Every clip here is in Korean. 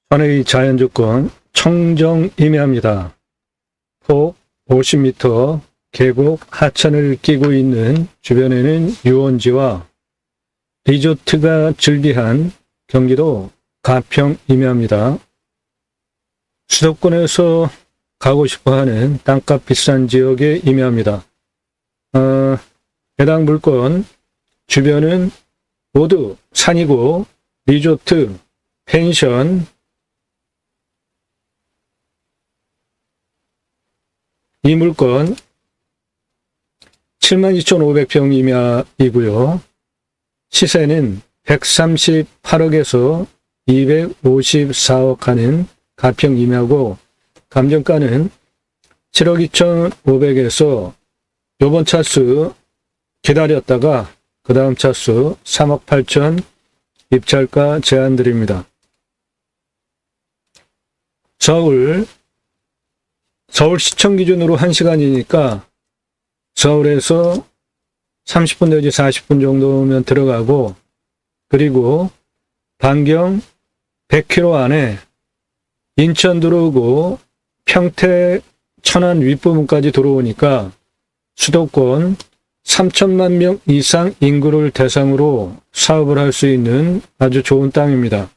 산의 자연조건 청정임야입니다. 폭 50m, 계곡 하천을 끼고 있는 주변에는 유원지와 리조트가 즐비한 경기도 가평임야입니다. 수도권에서 가고 싶어하는 땅값 비싼 지역의 임야입니다. 해당 물건 주변은 모두 산이고 리조트, 펜션, 이 물건 72,500평 임야이고요. 시세는 138억에서 254억 하는 가평 임야고, 감정가는 7억 2,500에서 요번 차수 기다렸다가 그 다음 차수 3억 8천 입찰가 제안드립니다. 서울시청 기준으로 1시간이니까 서울에서 30분 내지 40분 정도면 들어가고, 그리고 반경 100km 안에 인천 들어오고 평택, 천안 윗부분까지 들어오니까 수도권 3천만 명 이상 인구를 대상으로 사업을 할 수 있는 아주 좋은 땅입니다.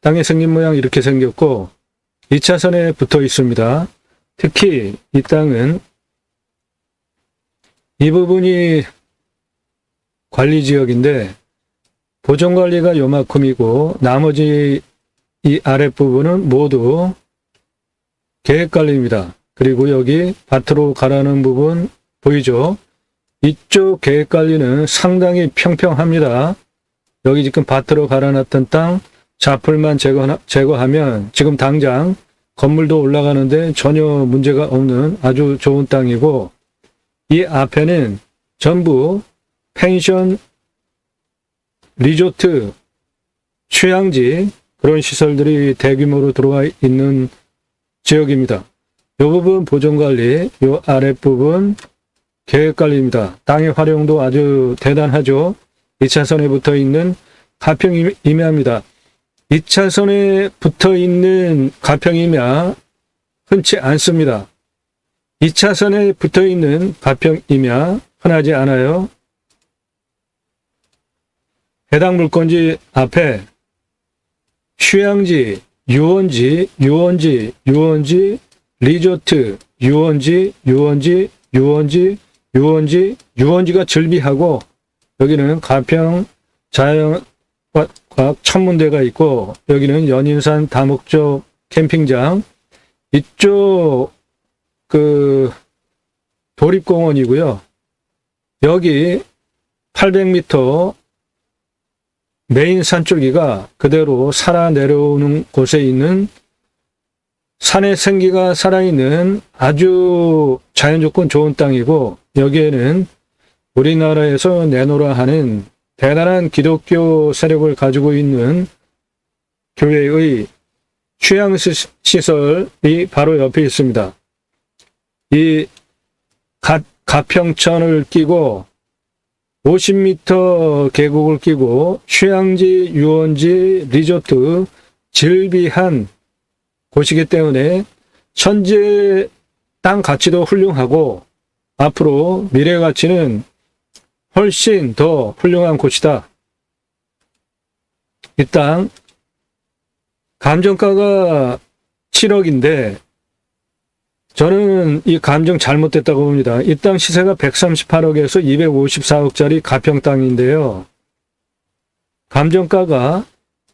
땅의 생긴 모양 이렇게 생겼고 2차선에 붙어 있습니다. 특히 이 땅은 이 부분이 관리지역인데 보존관리가 요만큼이고 나머지 이 아랫부분은 모두 계획관리입니다. 그리고 여기 밭으로 가라는 부분 보이죠? 이쪽 계획관리는 상당히 평평합니다. 여기 지금 밭으로 갈아놨던 땅 자풀만 제거하면 지금 당장 건물도 올라가는데 전혀 문제가 없는 아주 좋은 땅이고, 이 앞에는 전부 펜션, 리조트, 휴양지 그런 시설들이 대규모로 들어와 있는 지역입니다. 이 부분 보존관리, 이 아랫부분 계획관리입니다. 땅의 활용도 아주 대단하죠. 2차선에 붙어 있는 가평 임야입니다. 2차선에 붙어 있는 가평 임야 흔치 않습니다. 2차선에 붙어 있는 가평 임야 흔하지 않아요. 해당 물건지 앞에 휴양지, 유원지, 리조트, 유원지가 즐비하고, 여기는 가평 자연과학 천문대가 있고, 여기는 연인산 다목적 캠핑장, 이쪽 도립공원이고요. 여기 800m 메인 산줄기가 그대로 살아 내려오는 곳에 있는 산의 생기가 살아있는 아주 자연조건 좋은 땅이고, 여기에는 우리나라에서 내노라 하는 대단한 기독교 세력을 가지고 있는 교회의 휴양시설이 바로 옆에 있습니다. 이 가평천을 끼고 50m 계곡을 끼고 휴양지, 유원지, 리조트 즐비한 곳이기 때문에 현재 땅 가치도 훌륭하고 앞으로 미래 가치는 훨씬 더 훌륭한 곳이다. 이 땅 감정가가 7억인데 저는 이 감정 잘못됐다고 봅니다. 이 땅 시세가 138억에서 254억짜리 가평 땅인데요. 감정가가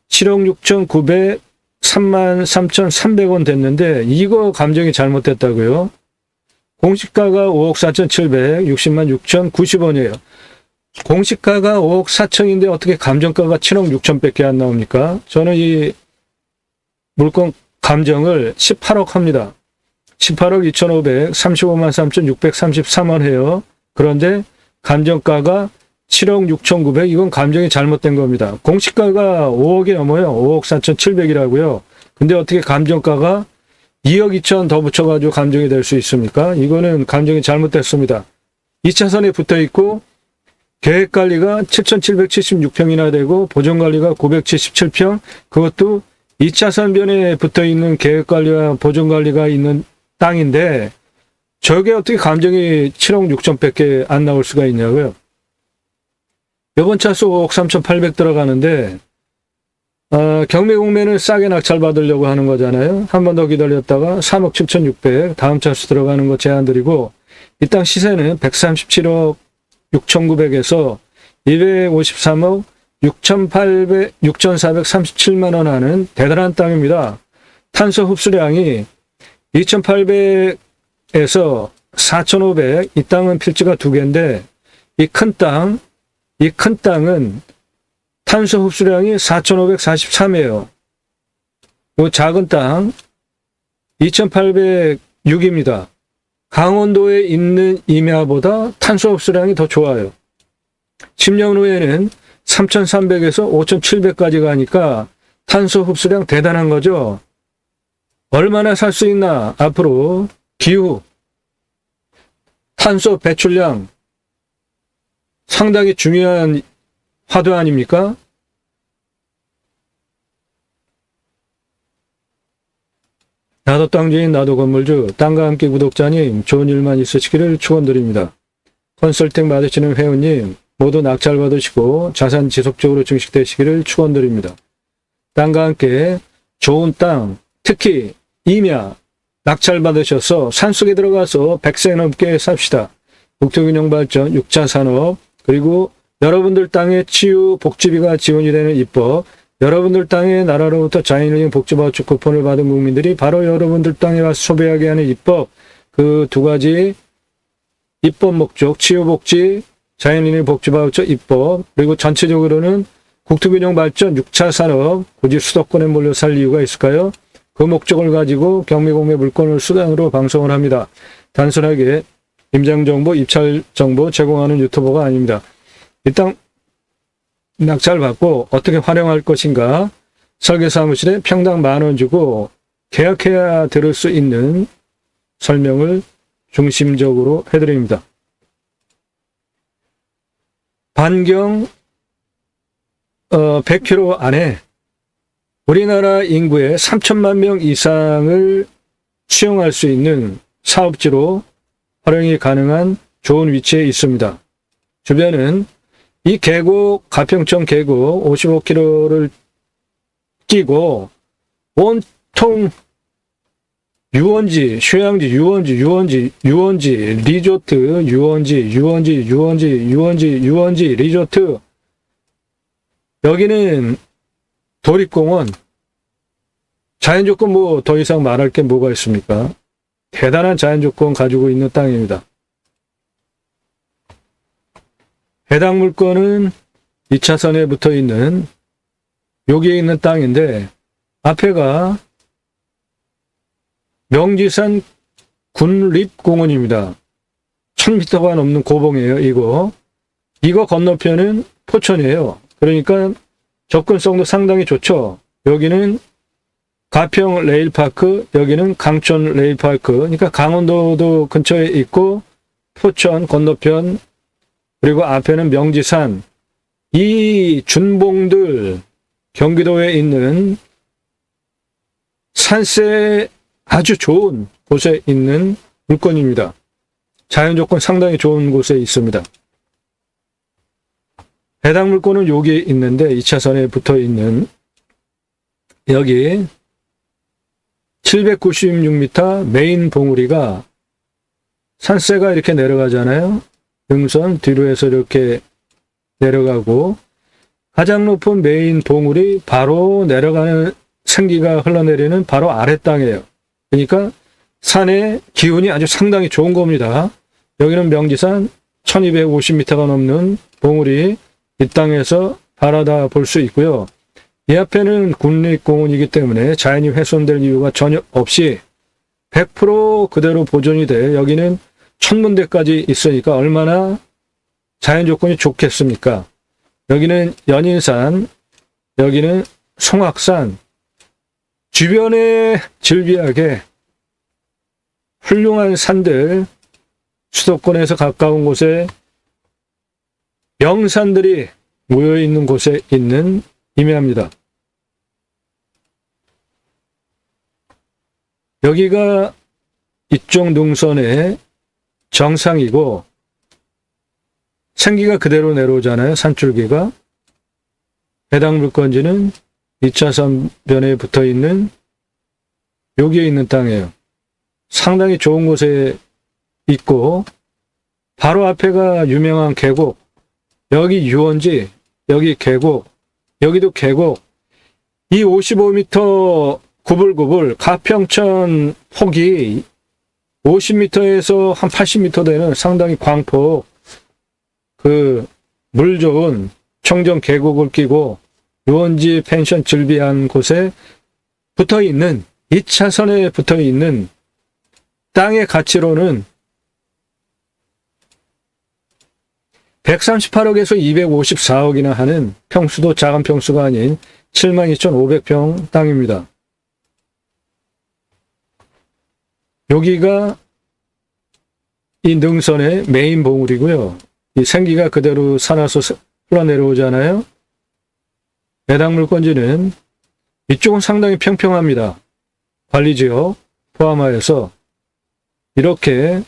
7억 6,900, 33,300원 됐는데 이거 감정이 잘못됐다고요. 공시가가 5억 4,700, 60만 6,090원이에요. 공시가가 5억 4천인데 어떻게 감정가가 7억 6천밖에 안 나옵니까? 저는 이 물건 감정을 18억 합니다. 18억 2,500, 35만 3,633원 해요. 그런데 감정가가 7억 6,900, 이건 감정이 잘못된 겁니다. 공시가가 5억이 넘어요. 5억 4,700이라고요. 근데 어떻게 감정가가 2억 2천 더 붙여가지고 감정이 될 수 있습니까? 이거는 감정이 잘못됐습니다. 2차선에 붙어 있고 계획관리가 7,776평이나 되고 보존관리가 977평, 그것도 2차 선변에 붙어있는 계획관리와 보존관리가 있는 땅인데 저게 어떻게 감정이 7억 6천밖에 안 나올 수가 있냐고요. 이번 차수 5억 3,800 들어가는데 경매공매는 싸게 낙찰받으려고 하는 거잖아요. 한 번 더 기다렸다가 3억 7,600 다음 차수 들어가는 거 제안드리고 이 땅 시세는 137억 6,900에서 253억 6,437만 원 하는 대단한 땅입니다. 탄소 흡수량이 2,800에서 4,500, 이 땅은 필지가 2개인데 이 큰 땅은 탄소 흡수량이 4,543이에요. 이 작은 땅 2,806입니다. 강원도에 있는 임야보다 탄소 흡수량이 더 좋아요. 10년 후에는 3,300에서 5,700까지 가니까 탄소 흡수량 대단한 거죠. 얼마나 살 수 있나? 앞으로 기후, 탄소 배출량 상당히 중요한 화두 아닙니까? 나도 땅주인 나도 건물주, 땅과 함께 구독자님 좋은 일만 있으시기를 축원드립니다. 컨설팅 받으시는 회원님 모두 낙찰 받으시고 자산 지속적으로 증식되시기를 축원드립니다. 땅과 함께 좋은 땅, 특히 임야 낙찰 받으셔서 산속에 들어가서 100세 넘게 삽시다. 국토균형 발전, 6차 산업, 그리고 여러분들 땅에 치유 복지비가 지원이 되는 입법, 여러분들 땅에 나라로부터 자연인 복지바우처 쿠폰을 받은 국민들이 바로 여러분들 땅에 와서 소비하게 하는 입법, 그 두 가지 입법 목적, 치유 복지, 자연인의 복지바우처 입법, 그리고 전체적으로는 국토균형 발전, 6차 산업, 굳이 수도권에 몰려 살 이유가 있을까요? 그 목적을 가지고 경매공매 물건을 수단으로 방송을 합니다. 단순하게 임장정보, 입찰정보 제공하는 유튜버가 아닙니다. 일단 낙찰 받고 어떻게 활용할 것인가, 설계사무실에 평당 10,000원 주고 계약해야 들을 수 있는 설명을 중심적으로 해드립니다. 반경 100km 안에 우리나라 인구의 3천만 명 이상을 수용할 수 있는 사업지로 활용이 가능한 좋은 위치에 있습니다. 주변은 이 계곡, 가평천 계곡 55km를 끼고 온통 유원지, 휴양지, 유원지, 리조트, 유원지, 리조트. 여기는 도립공원. 자연조건 뭐 더 이상 말할 게 뭐가 있습니까? 대단한 자연조건 가지고 있는 땅입니다. 해당 물건은 2차선에 붙어 있는 여기에 있는 땅인데 앞에가 명지산 군립공원입니다. 1,000m가 넘는 고봉이에요. 이거 건너편은 포천이에요. 그러니까 접근성도 상당히 좋죠. 여기는 가평 레일파크, 여기는 강촌 레일파크. 그러니까 강원도도 근처에 있고 포천 건너편, 그리고 앞에는 명지산. 이 준봉들 경기도에 있는 산세 아주 좋은 곳에 있는 물건입니다. 자연조건 상당히 좋은 곳에 있습니다. 해당 물건은 여기 있는데 2차선에 붙어 있는 여기 796m 메인 봉우리가 산세가 이렇게 내려가잖아요. 등선 뒤로 해서 이렇게 내려가고 가장 높은 메인 봉우리 바로 내려가는 생기가 흘러내리는 바로 아래 땅이에요. 그러니까 산의 기운이 아주 상당히 좋은 겁니다. 여기는 명지산 1250m가 넘는 봉우리, 이 땅에서 바라다 볼 수 있고요. 이 앞에는 국립공원이기 때문에 자연이 훼손될 이유가 전혀 없이 100% 그대로 보존이 돼 여기는 천문대까지 있으니까 얼마나 자연 조건이 좋겠습니까? 여기는 연인산, 여기는 송악산, 주변에 즐비하게 훌륭한 산들, 수도권에서 가까운 곳에 명산들이 모여있는 곳에 있는 임야입니다. 여기가 이쪽 능선의 정상이고 생기가 그대로 내려오잖아요. 산줄기가. 해당 물건지는 2차선 변에 붙어있는 여기에 있는 땅이에요. 상당히 좋은 곳에 있고 바로 앞에가 유명한 계곡, 여기 유원지, 여기 계곡, 여기도 계곡. 이 55m 구불구불 가평천 폭이 50m에서 한 80m 되는 상당히 광폭 물 좋은 청정 계곡을 끼고 유원지 펜션 즐비한 곳에 붙어있는 2차선에 붙어있는 땅의 가치로는 138억에서 254억이나 하는 평수도 작은 평수가 아닌 72,500평 땅입니다. 여기가 이 능선의 메인 봉우리고요. 이 생기가 그대로 산에서 흘러내려오잖아요. 해당 물건지는 이쪽은 상당히 평평합니다. 관리지역 포함하여서 이렇게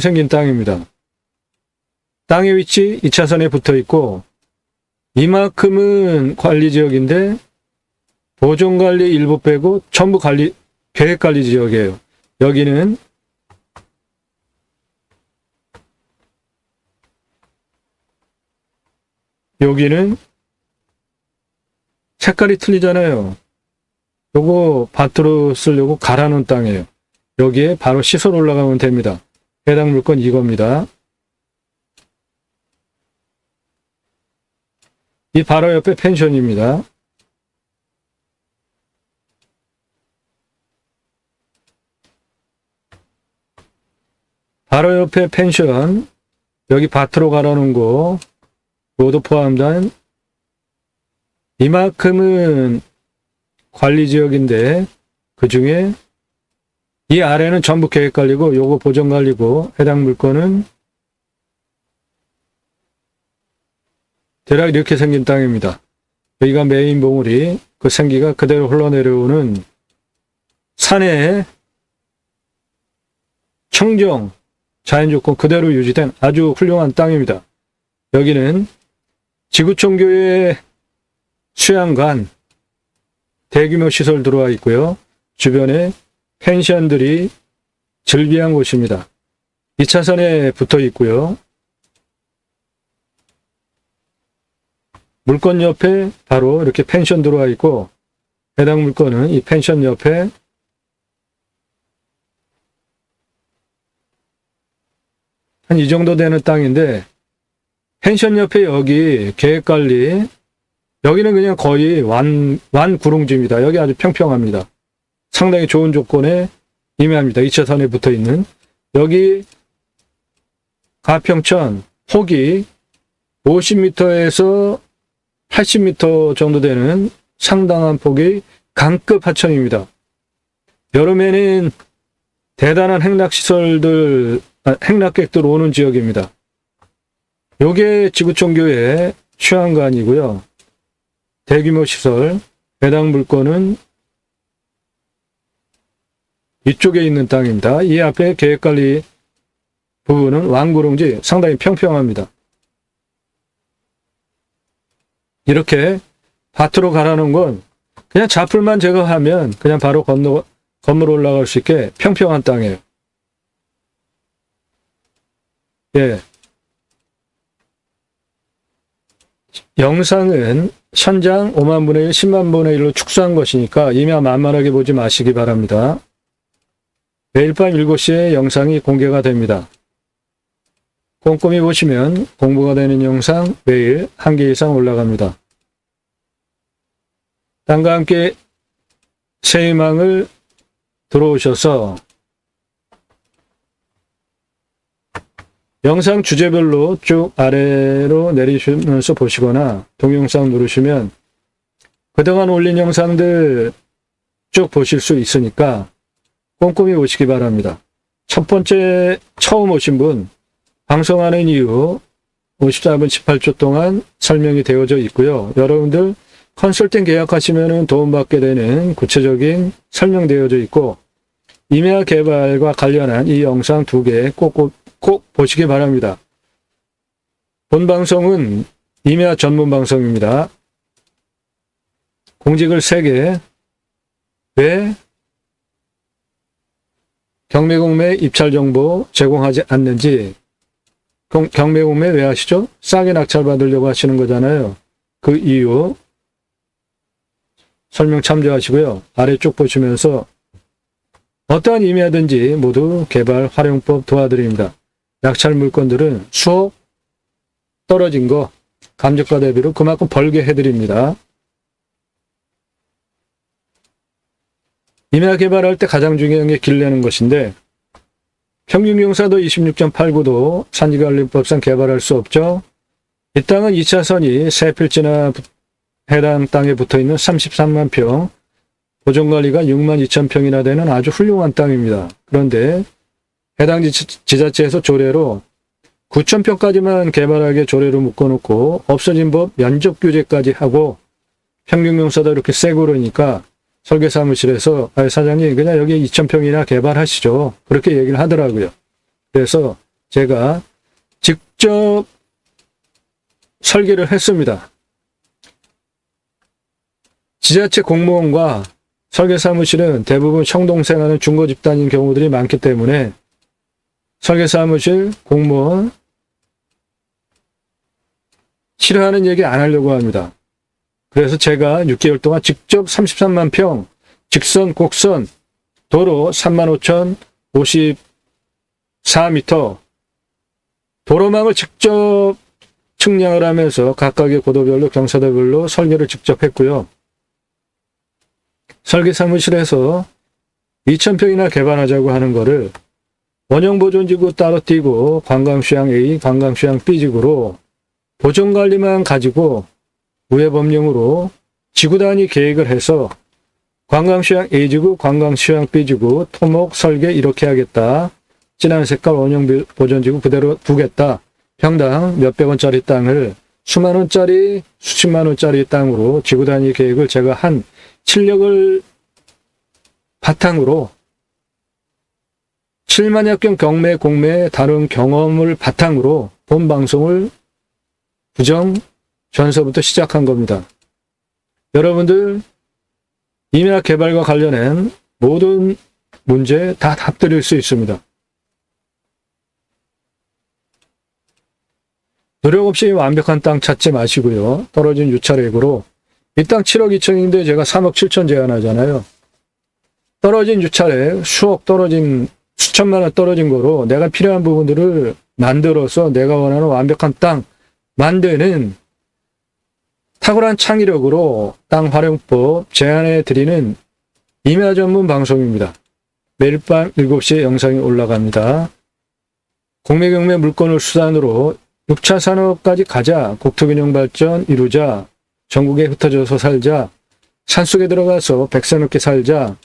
생긴 땅입니다. 땅의 위치 2차선에 붙어 있고 이만큼은 관리지역인데 보존관리 일부 빼고 전부 계획관리 지역이에요. 여기는 색깔이 틀리잖아요. 요거 밭으로 쓰려고 갈아놓은 땅이에요. 여기에 바로 시설 올라가면 됩니다. 해당 물건 이겁니다. 이 바로 옆에 펜션입니다. 바로 옆에 펜션, 여기 밭으로 갈아놓은 거 모두 포함된 이만큼은 관리지역인데 그 중에 이 아래는 전부 계획관리고 요거 보전관리고 해당 물건은 대략 이렇게 생긴 땅입니다. 여기가 메인 봉우리, 그 생기가 그대로 흘러내려오는 산의 청정 자연조건 그대로 유지된 아주 훌륭한 땅입니다. 여기는 지구촌교회 수양관 대규모 시설 들어와 있고요. 주변에 펜션들이 즐비한 곳입니다. 2차선에 붙어 있고요. 물건 옆에 바로 이렇게 펜션 들어와 있고 해당 물건은 이 펜션 옆에 한 이 정도 되는 땅인데 펜션 옆에 여기 계획관리 여기는 그냥 거의 완구릉지입니다. 여기 아주 평평합니다. 상당히 좋은 조건에 임야입니다. 2차선에 붙어있는 여기 가평천 폭이 50m에서 80m 정도 되는 상당한 폭의 강급 하천입니다. 여름에는 대단한 행락객들 오는 지역입니다. 요게 지구촌교회 휴양관이고요. 대규모 시설, 해당 물건은 이쪽에 있는 땅입니다. 이 앞에 계획관리 부분은 완구릉지 상당히 평평합니다. 이렇게 밭으로 갈아놓은 건 그냥 자풀만 제거하면 그냥 바로 건물 올라갈 수 있게 평평한 땅이에요. 예. 영상은 현장 5만 분의 1, 10만 분의 1로 축소한 것이니까 임야 만만하게 보지 마시기 바랍니다. 매일 밤 7시에 영상이 공개가 됩니다. 꼼꼼히 보시면 공부가 되는 영상 매일 1개 이상 올라갑니다. 땅과 함께 새희망을 들어오셔서 영상 주제별로 쭉 아래로 내리시면서 보시거나 동영상 누르시면 그동안 올린 영상들 쭉 보실 수 있으니까 꼼꼼히 보시기 바랍니다. 첫 번째 처음 오신 분 방송하는 이유 54분 18초 동안 설명이 되어져 있고요. 여러분들 컨설팅 계약하시면 도움받게 되는 구체적인 설명되어져 있고, 임야 개발과 관련한 이 영상 2개 꼭 보시기 바랍니다. 본 방송은 임야 전문 방송입니다. 공직을 3개, 왜 경매공매 입찰 정보 제공하지 않는지, 경매공매 왜 하시죠? 싸게 낙찰받으려고 하시는 거잖아요. 그 이유 설명 참조하시고요. 아래쪽 보시면서 어떠한 임야든지 모두 개발 활용법 도와드립니다. 낙찰 물건들은 수억 떨어진 거 감정가 대비로 그만큼 벌게 해드립니다. 임야 개발할 때 가장 중요한 게 길 내는 것인데, 평균용사도 26.89도 산지관리법상 개발할 수 없죠. 이 땅은 2차선이 세 필지나 해당 땅에 붙어있는 33만 평, 보존관리가 6만 2천 평이나 되는 아주 훌륭한 땅입니다. 그런데 해당 지자체에서 조례로 9천 평까지만 개발하게 조례로 묶어놓고 없어진 법 연적 규제까지 하고, 평균용사도 이렇게 세고 그러니까 설계사무실에서 사장님 그냥 여기 2천 평이나 개발하시죠. 그렇게 얘기를 하더라고요. 그래서 제가 직접 설계를 했습니다. 지자체 공무원과 설계사무실은 대부분 형동생하는 중고 집단인 경우들이 많기 때문에 설계사무실 공무원 싫어하는 얘기 안 하려고 합니다. 그래서 제가 6개월 동안 직접 33만 평 직선 곡선 도로 35,054m 도로망을 직접 측량을 하면서 각각의 고도별로 경사도별로 설계를 직접 했고요. 설계사무실에서 2,000평이나 개발하자고 하는 거를 원형보존지구 따로 띄고 관광휴양 A, 관광휴양 B지구로 보존관리만 가지고 우회법령으로 지구 단위 계획을 해서 관광휴양 A지구, 관광휴양 B지구, 토목, 설계 이렇게 하겠다. 진한 색깔 원형 보존지구 그대로 두겠다. 평당 몇백 원짜리 땅을 수만 원짜리, 수십만 원짜리 땅으로 지구 단위 계획을 제가 한 실력을 바탕으로 7만여건 경매, 공매 다른 경험을 바탕으로 본 방송을 부정 전서부터 시작한 겁니다. 여러분들 임야 개발과 관련된 모든 문제 다 답드릴 수 있습니다. 노력 없이 완벽한 땅 찾지 마시고요. 떨어진 유찰액으로 이 땅 7억 2천인데 제가 3억 7천 제안하잖아요. 떨어진 유찰액 수억 떨어진 수천만 원 떨어진 거로 내가 필요한 부분들을 만들어서 내가 원하는 완벽한 땅 만드는 탁월한 창의력으로 땅 활용법 제안해 드리는 임야 전문 방송입니다. 매일 밤 7시에 영상이 올라갑니다. 공매 경매 물건을 수단으로 6차 산업까지 가자, 국토균형 발전 이루자, 전국에 흩어져서 살자, 산속에 들어가서 백세 넘게 살자,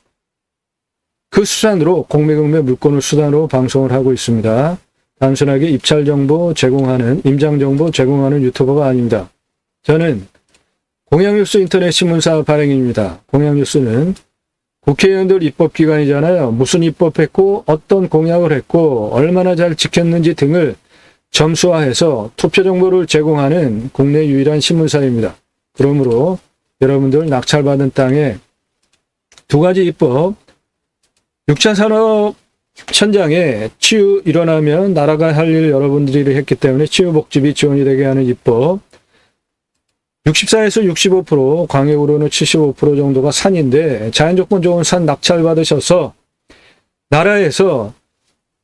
그 수단으로 공매 경매 물건을 수단으로 방송을 하고 있습니다. 단순하게 입찰 정보 제공하는, 임장 정보 제공하는 유튜버가 아닙니다. 저는 공양뉴스 인터넷 신문사 발행입니다. 공양뉴스는 국회의원들 입법기관이잖아요. 무슨 입법했고 어떤 공약을 했고 얼마나 잘 지켰는지 등을 점수화해서 투표 정보를 제공하는 국내 유일한 신문사입니다. 그러므로 여러분들 낙찰받은 땅에 2가지 입법, 6차 산업 현장에 치유 일어나면 나라가 할 일 여러분들이 했기 때문에 치유복지비 지원이 되게 하는 입법, 64에서 65%, 광역으로는 75% 정도가 산인데 자연조건 좋은 산 낙찰받으셔서 나라에서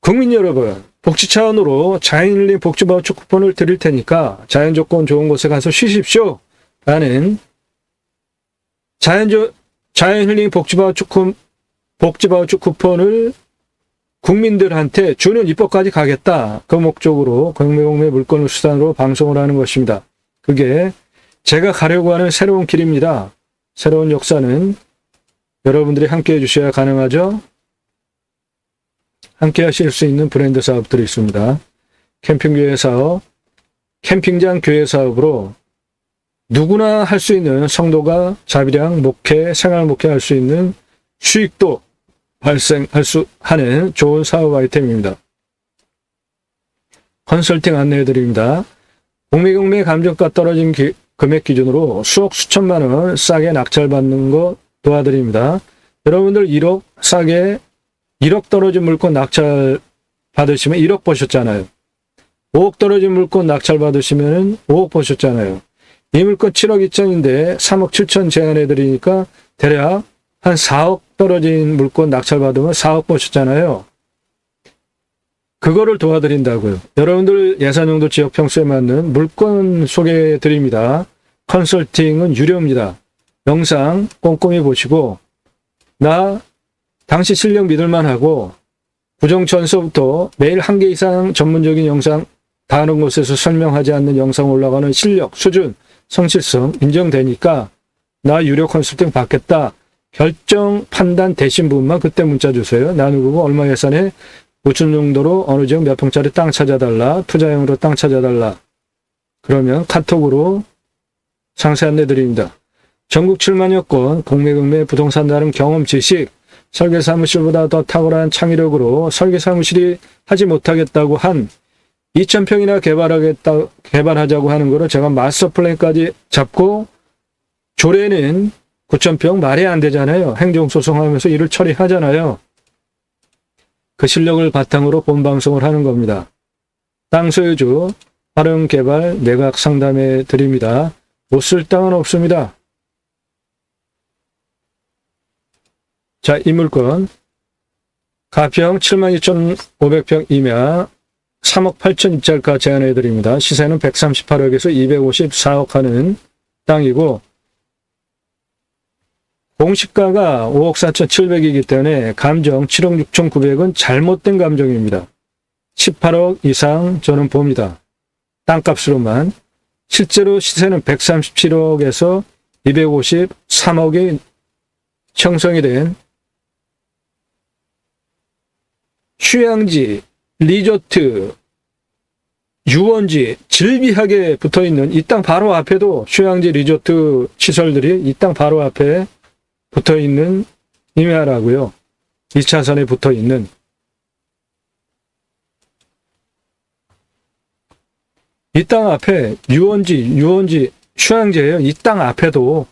국민 여러분 복지 차원으로 자연힐링 복지바우처 쿠폰을 드릴 테니까 자연조건 좋은 곳에 가서 쉬십시오 라는 자연힐링 복지바우처 쿠폰을 국민들한테 주는 입법까지 가겠다. 그 목적으로 공매 물건을 수단으로 방송을 하는 것입니다. 그게 제가 가려고 하는 새로운 길입니다. 새로운 역사는 여러분들이 함께해 주셔야 가능하죠. 함께 하실 수 있는 브랜드 사업들이 있습니다. 캠핑교회 사업, 캠핑장 교회 사업으로 누구나 할 수 있는 성도가 자비량 목회, 생활 목회 할 수 있는 수익도 발생할 수 하는 좋은 사업 아이템입니다. 컨설팅 안내해 드립니다. 공매경매 감정가 떨어진 금액 기준으로 수억 수천만 원 싸게 낙찰받는 거 도와드립니다. 여러분들 1억 싸게 1억 떨어진 물건 낙찰 받으시면 1억 버셨잖아요. 5억 떨어진 물건 낙찰 받으시면 5억 버셨잖아요. 이 물건 7억 2천인데 3억 7천 제안해 드리니까 대략 한 4억 떨어진 물건 낙찰 받으면 4억 버셨잖아요. 그거를 도와드린다고요. 여러분들 예산용도 지역 평수에 맞는 물건 소개해 드립니다. 컨설팅은 유료입니다. 영상 꼼꼼히 보시고 당시 실력 믿을만 하고 구정전서부터 매일 1개 이상 전문적인 영상 다른 곳에서 설명하지 않는 영상 올라가는 실력, 수준, 성실성 인정되니까 나 유료 컨설팅 받겠다. 결정, 판단 되신 분만 그때 문자 주세요. 나 누구고 얼마 예산에 우측 용도로 어느 지역 몇 평짜리 땅 찾아달라. 투자용으로 땅 찾아달라. 그러면 카톡으로 상세 안내 드립니다. 전국 7만여 건 공매경매 부동산 다른 경험 지식, 설계사무실보다 더 탁월한 창의력으로 설계사무실이 하지 못하겠다고 한 2,000평이나 개발하자고 하는 거를 제가 마스터 플랜까지 잡고 조례는 9,000평 말이 안 되잖아요. 행정소송하면서 일을 처리하잖아요. 그 실력을 바탕으로 본방송을 하는 겁니다. 땅 소유주, 활용 개발, 매각 상담해 드립니다. 못 쓸 땅은 없습니다. 자, 이 물건 가평 72,500평 임야 3억 8천 입찰가 제안해 드립니다. 시세는 138억에서 254억 하는 땅이고 공시가가 5억 4,700이기 때문에 감정 7억 6,900은 잘못된 감정입니다. 18억 이상 저는 봅니다. 땅값으로만. 실제로 시세는 137억에서 253억이 형성이 된 휴양지, 리조트, 유원지 질비하게 붙어있는 이 땅 바로 앞에도 휴양지, 리조트 시설들이 이 땅 바로 앞에 붙어있는 임야라고요. 2차선에 붙어있는. 이 땅 앞에 유원지, 휴양지예요. 이 땅 앞에도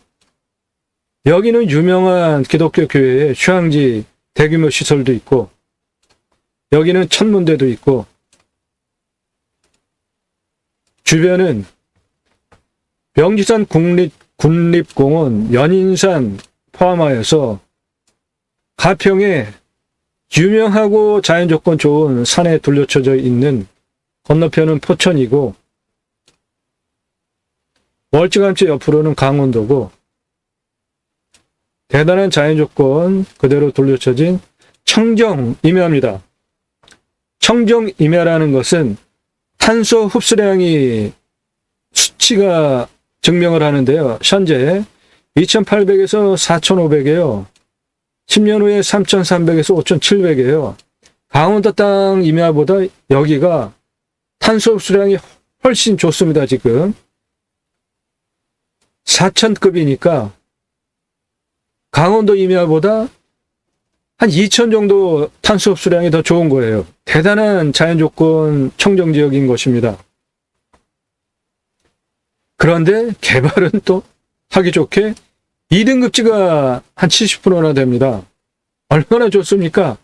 여기는 유명한 기독교 교회의 휴양지 대규모 시설도 있고 여기는 천문대도 있고 주변은 명지산 국립공원, 연인산 포함하여서 가평에 유명하고 자연조건 좋은 산에 둘러쳐져 있는 건너편은 포천이고 멀찌감치 옆으로는 강원도고 대단한 자연조건 그대로 둘러쳐진 청정 임야입니다. 청정 임야라는 것은 탄소 흡수량이 수치가 증명을 하는데요. 현재 2,800에서 4,500이에요. 10년 후에 3,300에서 5,700이에요. 강원도 땅 임야보다 여기가 탄소 흡수량이 훨씬 좋습니다. 지금 4,000급이니까 강원도 임야보다 한 2,000 정도 탄소 흡수량이 더 좋은 거예요. 대단한 자연조건 청정지역인 것입니다. 그런데 개발은 또 하기 좋게 2등급지가 한 70%나 됩니다. 얼마나 좋습니까?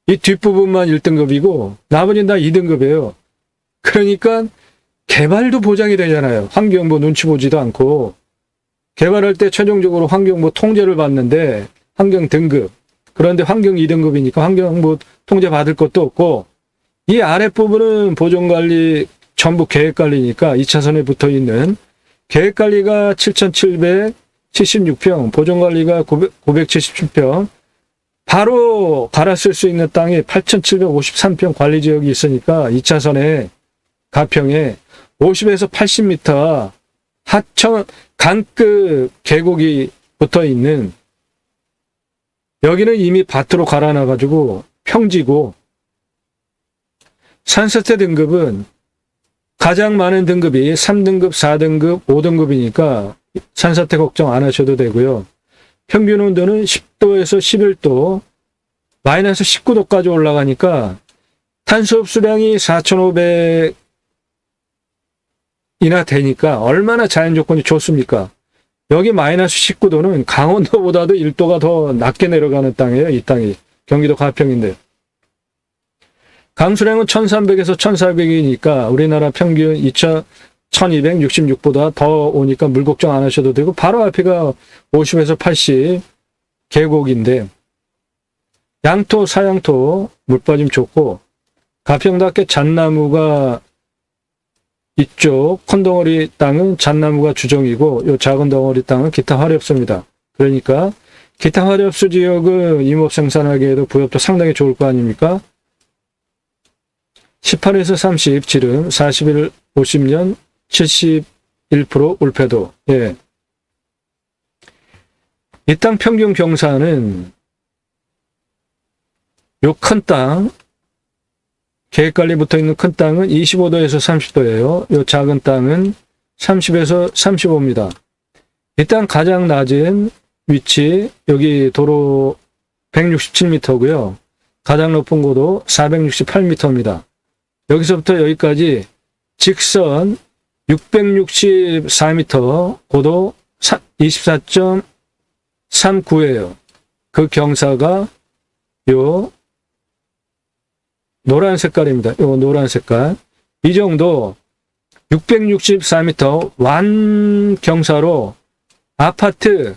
이 뒷부분만 1등급이고 나머지는 다 2등급이에요. 그러니까 개발도 보장이 되잖아요. 환경부 눈치 보지도 않고 개발할 때 최종적으로 환경부 통제를 받는데 환경 등급 그런데 환경 2등급이니까 환경부 통제 받을 것도 없고 이 아랫부분은 보존관리 전부 계획관리니까 2차선에 붙어있는 계획관리가 7,776평 보존관리가 977평 바로 갈아 쓸 수 있는 땅이 8,753평 관리지역이 있으니까 2차선에 가평에 50에서 80m 하천 강급 계곡이 붙어있는 여기는 이미 밭으로 갈아놔가지고 평지고 산사태 등급은 가장 많은 등급이 3등급, 4등급, 5등급이니까 산사태 걱정 안 하셔도 되고요. 평균 온도는 10도에서 11도, 마이너스 19도까지 올라가니까 탄소 흡수량이 4,500이나 되니까 얼마나 자연 조건이 좋습니까? 여기 마이너스 19도는 강원도보다도 1도가 더 낮게 내려가는 땅이에요. 이 땅이. 경기도 가평인데. 강수량은 1300에서 1400이니까 우리나라 평균 1266보다 더 오니까 물 걱정 안 하셔도 되고, 바로 앞에가 50에서 80 계곡인데, 양토, 사양토, 물빠짐 좋고, 가평답게 잣나무가 이쪽 큰 덩어리 땅은 잣나무가 주종이고, 요 작은 덩어리 땅은 기타 화렵수입니다. 그러니까 기타 화렵수 지역은 임업 생산하기에도 부엽도 상당히 좋을 거 아닙니까? 18에서 30 지름, 41, 50년, 71% 울패도. 예. 이 땅 평균 경사는 요 큰 땅, 계획관리 붙어 있는 큰 땅은 25도에서 30도예요. 요 작은 땅은 30에서 35입니다. 이 땅 가장 낮은 위치, 여기 도로 167m고요. 가장 높은 고도 468m입니다. 여기서부터 여기까지 직선 664m, 고도 24.39예요. 그 경사가 요 노란 색깔입니다. 요 노란 색깔. 이 정도 664m 완 경사로 아파트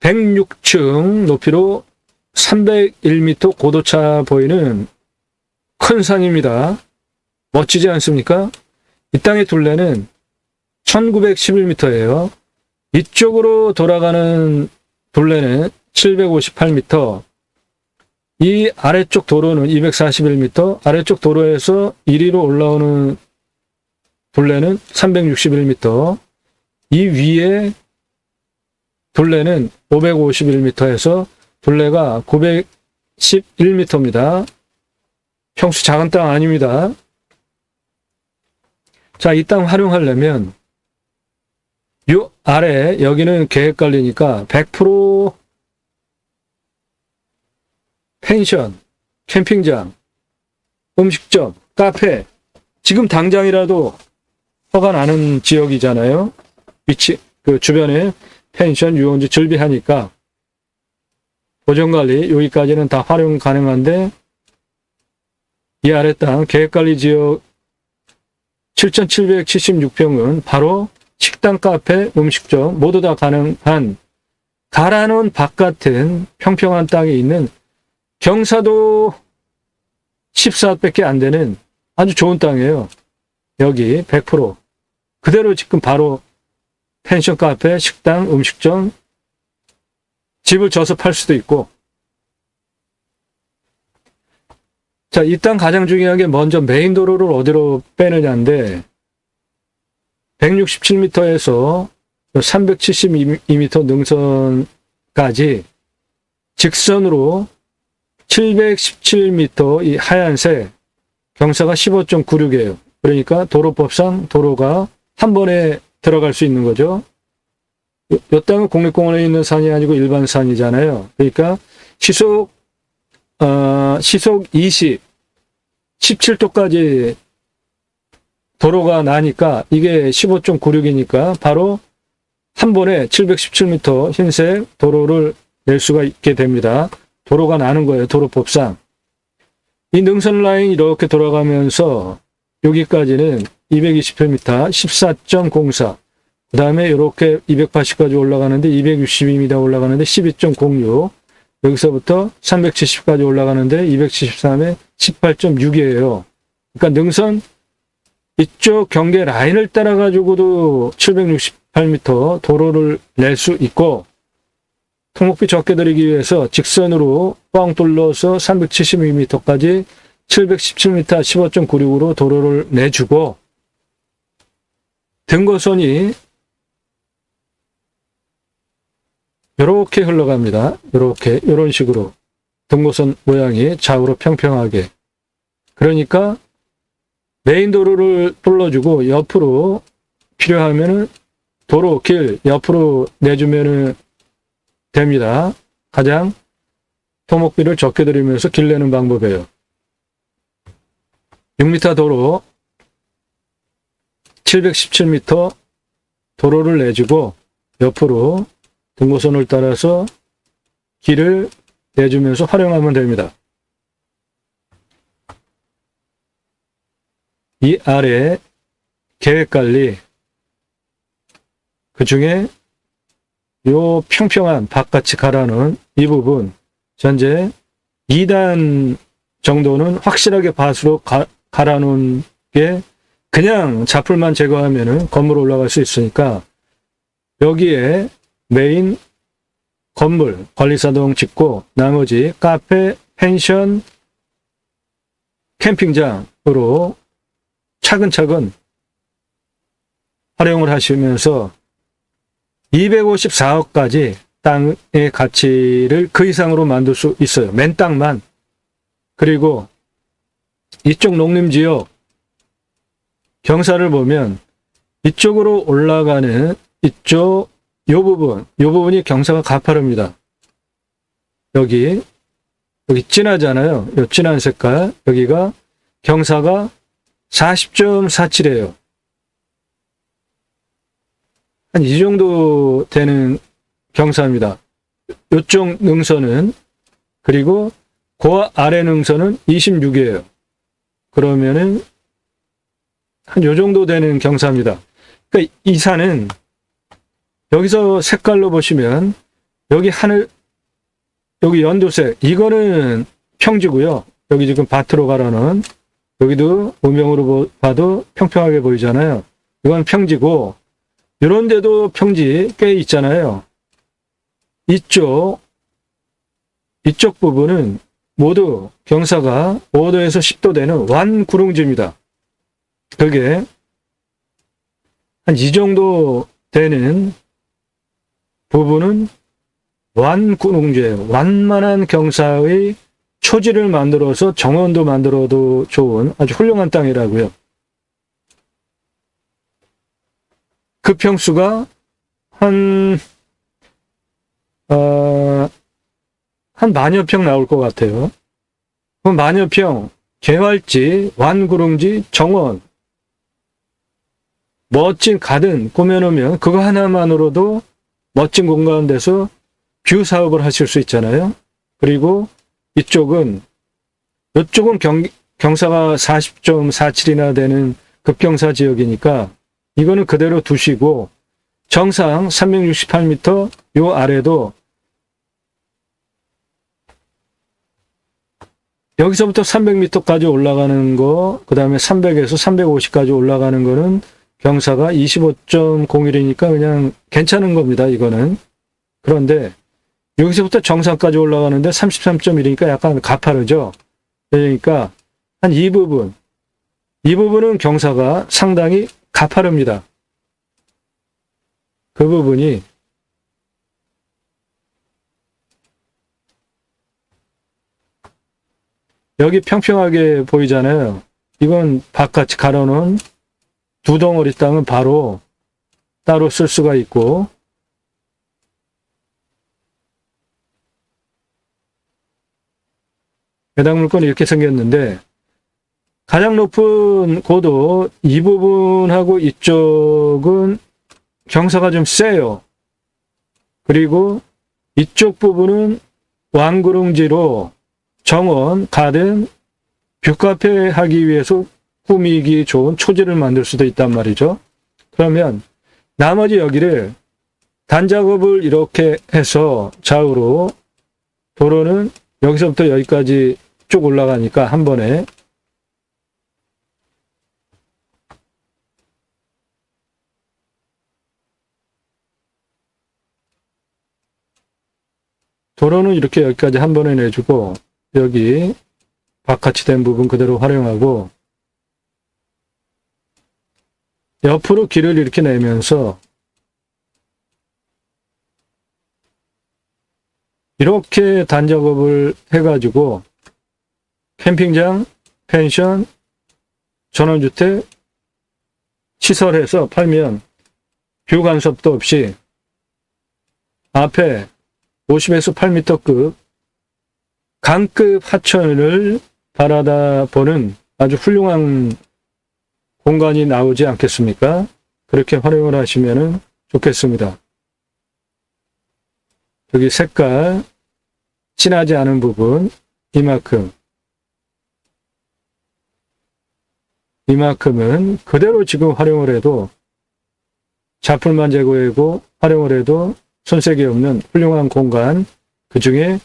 106층 높이로 301m 고도차 보이는 큰 산입니다. 멋지지 않습니까? 이 땅의 둘레는 1911m예요. 이쪽으로 돌아가는 둘레는 758m. 이 아래쪽 도로는 241m, 아래쪽 도로에서 1위로 올라오는 둘레는 361m, 이 위에 둘레는 551m에서 둘레가 911m입니다. 평수 작은 땅 아닙니다. 자, 이 땅 활용하려면 요 아래 여기는 계획관리니까 100% 펜션, 캠핑장, 음식점, 카페, 지금 당장이라도 허가 나는 지역이잖아요. 위치, 그 주변에 펜션, 유원지 즐비하니까 보존관리 여기까지는 다 활용 가능한데, 이 아래 땅 계획관리 지역 7,776평은 바로 식당, 카페, 음식점 모두 다 가능한 가라놓은 밭 같은 평평한 땅에 있는 경사도 14밖에 안 되는 아주 좋은 땅이에요. 여기 100% 그대로 지금 바로 펜션, 카페, 식당, 음식점, 집을 져서 팔 수도 있고. 자, 이 땅 가장 중요한 게 먼저 메인 도로를 어디로 빼느냐인데, 167m에서 372m 능선까지 직선으로 717m 이 하얀색 경사가 15.96이에요. 그러니까 도로법상 도로가 한 번에 들어갈 수 있는 거죠. 이 땅은 국립공원에 있는 산이 아니고 일반 산이잖아요. 그러니까 시속 20, 17도까지 도로가 나니까 이게 15.96이니까 바로 한 번에 717m 흰색 도로를 낼 수가 있게 됩니다. 도로가 나는 거예요. 도로법상. 이 능선 라인 이렇게 돌아가면서 여기까지는 220m 14.04. 그 다음에 이렇게 280까지 올라가는데 262m 올라가는데 12.06. 여기서부터 370까지 올라가는데 273에 18.6이에요. 그러니까 능선 이쪽 경계 라인을 따라 가지고도 768m 도로를 낼 수 있고, 통목비 적게 들이기 위해서 직선으로 뻥 뚫러서 372m까지 717m 15.96으로 도로를 내주고, 등고선이 이렇게 흘러갑니다. 이렇게 이런 식으로 등고선 모양이 좌우로 평평하게. 그러니까 메인 도로를 뚫어주고 옆으로 필요하면은 도로, 길 옆으로 내주면은 됩니다. 가장 토목비를 적게 들이면서 길 내는 방법이에요. 6m 도로 717m 도로를 내주고 옆으로 등고선을 따라서 길을 내주면서 활용하면 됩니다. 이 아래 계획관리, 그 중에 요 평평한 바깥이 가라는 이 부분, 현재 2단 정도는 확실하게 밭으로 갈아놓은 게 그냥 자풀만 제거하면은 건물 올라갈 수 있으니까 여기에 메인 건물 관리사동 짓고 나머지 카페, 펜션, 캠핑장으로 차근차근 활용을 하시면서 254억까지 땅의 가치를 그 이상으로 만들 수 있어요. 맨 땅만. 그리고 이쪽 농림지역 경사를 보면 이쪽으로 올라가는 이쪽 요 부분이 경사가 가파릅니다. 여기 진하잖아요. 요 진한 색깔. 여기가 경사가 40.47이에요. 한 이 정도 되는 경사입니다. 이쪽 능선은, 그리고 그 아래 능선은 26이에요. 그러면은 한 요 정도 되는 경사입니다. 그러니까 이 산은 여기서 색깔로 보시면 여기 하늘, 여기 연두색, 이거는 평지고요. 여기 지금 밭으로 가라는, 여기도 음영으로 봐도 평평하게 보이잖아요. 이건 평지고, 이런 데도 평지 꽤 있잖아요. 이쪽 부분은 모두 경사가 5도에서 10도 되는 완구릉지입니다. 그게 한 이 정도 되는 부분은 완구릉지예요. 완만한 경사의 초지를 만들어서 정원도 만들어도 좋은 아주 훌륭한 땅이라고요. 그 평수가 한 만여 평 나올 것 같아요. 그 만여 평, 개활지, 완구릉지, 정원, 멋진 가든 꾸며놓으면 그거 하나만으로도 멋진 공간 돼서 뷰 사업을 하실 수 있잖아요. 그리고 이쪽은 경사가 40.47이나 되는 급경사 지역이니까 이거는 그대로 두시고, 정상 368m 요 아래도 여기서부터 300m까지 올라가는 거, 그 다음에 300에서 350까지 올라가는 거는 경사가 25.01이니까 그냥 괜찮은 겁니다, 이거는. 그런데 여기서부터 정상까지 올라가는데 33.1이니까 약간 가파르죠. 그러니까 한 이 부분은 경사가 상당히 가파릅니다. 그 부분이 여기 평평하게 보이잖아요. 이건 바깥이 가로는 두 덩어리 땅은 바로 따로 쓸 수가 있고, 해당 물건이 이렇게 생겼는데 가장 높은 고도 이 부분하고 이쪽은 경사가 좀 세요. 그리고 이쪽 부분은 완구릉지로 정원, 가든, 뷰카페 하기 위해서 꾸미기 좋은 초지를 만들 수도 있단 말이죠. 그러면 나머지 여기를 단작업을 이렇게 해서 좌우로 도로는 여기서부터 여기까지 쭉 올라가니까 한 번에 도로는 이렇게 여기까지 한 번에 내주고 여기 바깥이 된 부분 그대로 활용하고 옆으로 길을 이렇게 내면서 이렇게 단작업을 해가지고 캠핑장, 펜션, 전원주택 시설해서 팔면 뷰 간섭도 없이 앞에 50에서 8m급 강급 하천을 바라다 보는 아주 훌륭한 공간이 나오지 않겠습니까? 그렇게 활용을 하시면 좋겠습니다. 여기 색깔 진하지 않은 부분 이만큼은 그대로 지금 활용을 해도 자풀만 제거하고 활용을 해도 손색이 없는 훌륭한 공간, 그 중에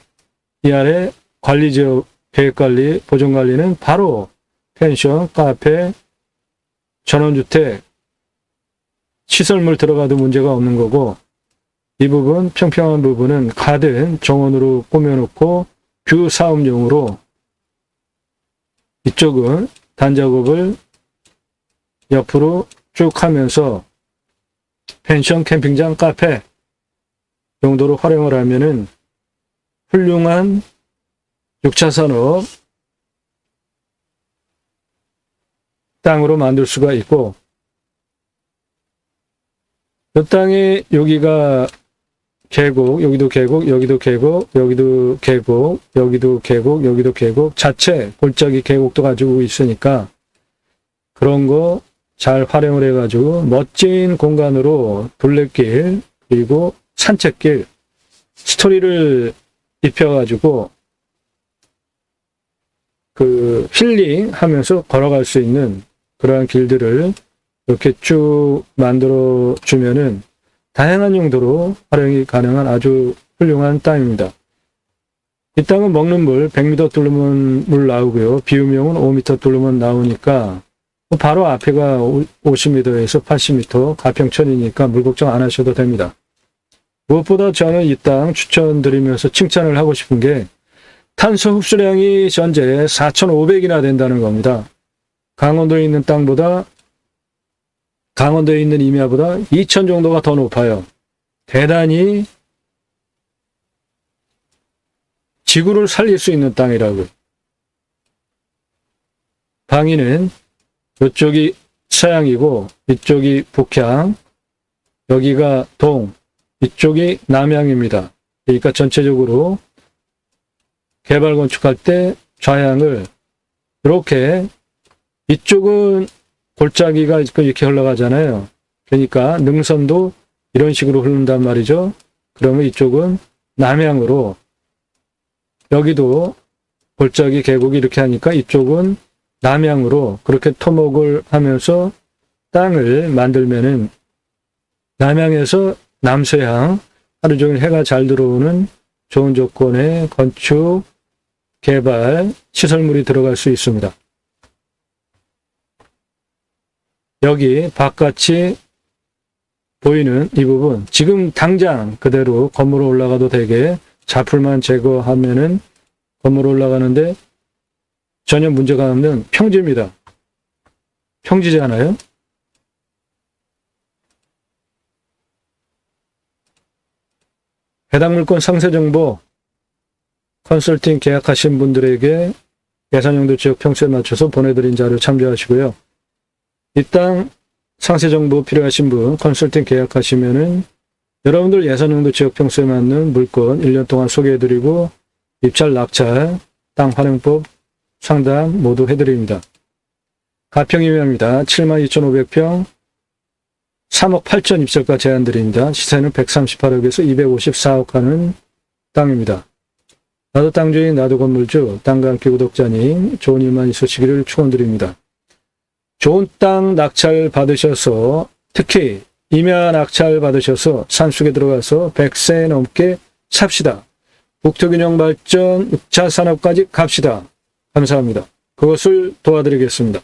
이 아래 관리지역 계획관리, 보존관리는 바로 펜션, 카페, 전원주택, 시설물 들어가도 문제가 없는 거고, 이 부분 평평한 부분은 가든 정원으로 꾸며놓고 뷰 사업용으로 이쪽은 단작업을 옆으로 쭉 하면서 펜션, 캠핑장, 카페 정도로 활용을 하면은 훌륭한 6차 산업 땅으로 만들 수가 있고, 이 땅에 여기가 계곡, 여기도 계곡, 여기도 계곡, 여기도 계곡, 여기도 계곡, 여기도 계곡, 자체 골짜기 계곡도 가지고 있으니까 그런 거 잘 활용을 해가지고 멋진 공간으로 둘레길 그리고 산책길 스토리를 입혀가지고 그 힐링 하면서 걸어갈 수 있는 그러한 길들을 이렇게 쭉 만들어 주면은 다양한 용도로 활용이 가능한 아주 훌륭한 땅입니다. 이 땅은 먹는 물 100m 뚫으면 물 나오고요. 비움용은 5m 뚫으면 나오니까 바로 앞에가 50m에서 80m 가평천이니까 물 걱정 안 하셔도 됩니다. 무엇보다 저는 이 땅 추천드리면서 칭찬을 하고 싶은 게 탄소 흡수량이 현재 4,500이나 된다는 겁니다. 강원도에 있는 땅보다 강원도에 있는 임야보다 2,000 정도가 더 높아요. 대단히 지구를 살릴 수 있는 땅이라고요. 방위는 이쪽이 서양이고 이쪽이 북향, 여기가 동, 이쪽이 남향입니다. 그러니까 전체적으로 개발 건축할 때 좌향을 이렇게, 이쪽은 골짜기가 이렇게 흘러가잖아요. 그러니까 능선도 이런 식으로 흐른단 말이죠. 그러면 이쪽은 남향으로, 여기도 골짜기 계곡이 이렇게 하니까 이쪽은 남향으로 그렇게 토목을 하면서 땅을 만들면은 남향에서 남서향 하루 종일 해가 잘 들어오는 좋은 조건의 건축, 개발, 시설물이 들어갈 수 있습니다. 여기 바깥이 보이는 이 부분, 지금 당장 그대로 건물 올라가도 되게 자풀만 제거하면은 건물 올라가는데 전혀 문제가 없는 평지입니다. 평지잖아요. 해당 물건 상세 정보 컨설팅 계약하신 분들에게 예산용도 지역 평수에 맞춰서 보내드린 자료 참조하시고요. 이 땅 상세 정보 필요하신 분 컨설팅 계약하시면은 여러분들 예산용도 지역 평수에 맞는 물건 1년 동안 소개해드리고 입찰, 낙찰, 땅 활용법 상담 모두 해드립니다. 가평임야입니다. 72,500평 3억 8천 입찰가 제한드립니다. 시세는 138억에서 254억 하는 땅입니다. 나도 땅주인, 나도 건물주, 땅과 함께 구독자님 좋은 일만 있으시기를 축원드립니다. 좋은 땅 낙찰 받으셔서, 특히 임야 낙찰 받으셔서 산속에 들어가서 100세 넘게 삽시다. 국토균형 발전, 6차 산업까지 갑시다. 감사합니다. 그것을 도와드리겠습니다.